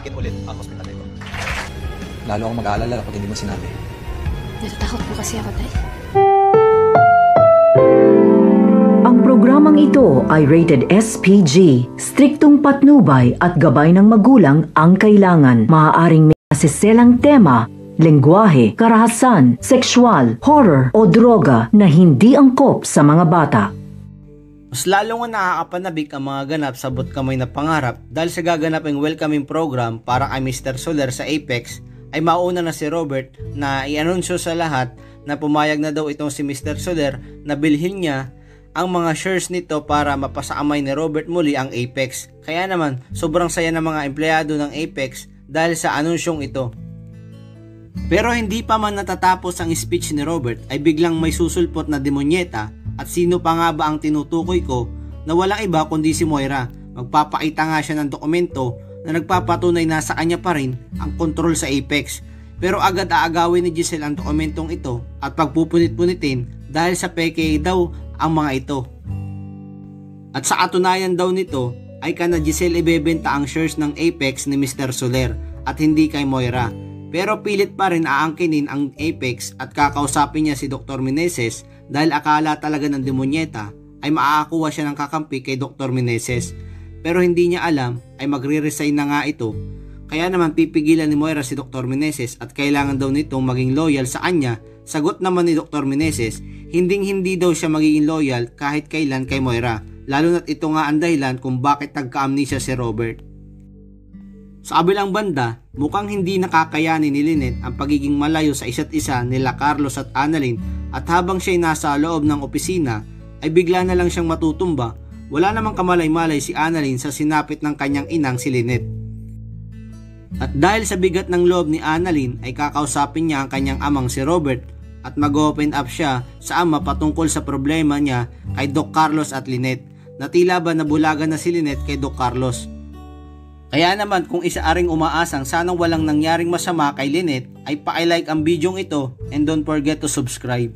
akin ulit ang hospital na ito. Lalo akong mag-aalala kapag hindi mo sinabi. Natatakot po kasi ako, Tay. Ang programang ito ay rated SPG. Striktong patnubay at gabay ng magulang ang kailangan. Maaaring may asiselang tema, lengguwahe, karahasan, sexual, horror o droga na hindi angkop sa mga bata. Mas lalo nga nakakapanabik ang mga ganap sa Sabot Kamay na Pangarap dahil sa gaganaping welcoming program para kay Mr. Soler sa Apex ay mauna na si Robert na i-anunsyo sa lahat na pumayag na daw itong si Mr. Soler na bilhin niya ang mga shares nito para mapasaamay ni Robert muli ang Apex. Kaya naman sobrang saya ng mga empleyado ng Apex dahil sa anunsyong ito. Pero hindi pa man natatapos ang speech ni Robert ay biglang may susulpot na demonyeta. At sino pa nga ba ang tinutukoy ko na walang iba kundi si Moira. Magpapakita nga siya ng dokumento na nagpapatunay na sa kanya pa rin ang kontrol sa Apex. Pero agad aagawin ni Giselle ang dokumentong ito at pagpupunit-punitin dahil sa peke daw ang mga ito. At sa katunayan daw nito ay kana Giselle ibebenta ang shares ng Apex ni Mr. Soler at hindi kay Moira. Pero pilit pa rin aangkinin ang Apex at kakausapin niya si Dr. Meneses dahil akala talaga ng demonyeta ay makakakuha siya ng kakampi kay Dr. Meneses. Pero hindi niya alam ay magre-resign na nga ito. Kaya naman pipigilan ni Moira si Dr. Meneses at kailangan daw nitong maging loyal sa kanya. Sagot naman ni Dr. Meneses, hindi daw siya magiging loyal kahit kailan kay Moira. Lalo na't ito nga ang dahilan kung bakit nagka-amnesia si Robert. Sa kabilang banda, mukhang hindi nakakayanin ni Lynette ang pagiging malayo sa isa't isa nila Carlos at Annalyn at habang siya'y nasa loob ng opisina ay bigla na lang siyang matutumba. Wala namang kamalay-malay si Annalyn sa sinapit ng kanyang inang si Lynette. At dahil sa bigat ng loob ni Annalyn ay kakausapin niya ang kanyang amang si Robert at mag-open up siya sa ama patungkol sa problema niya kay Doc Carlos at Lynette na tila ba nabulagan na si Lynette kay Doc Carlos. Kaya naman kung isa-aring umaasang sanang walang nangyaring masama kay Lynette ay paki-like ang bidyong ito and don't forget to subscribe.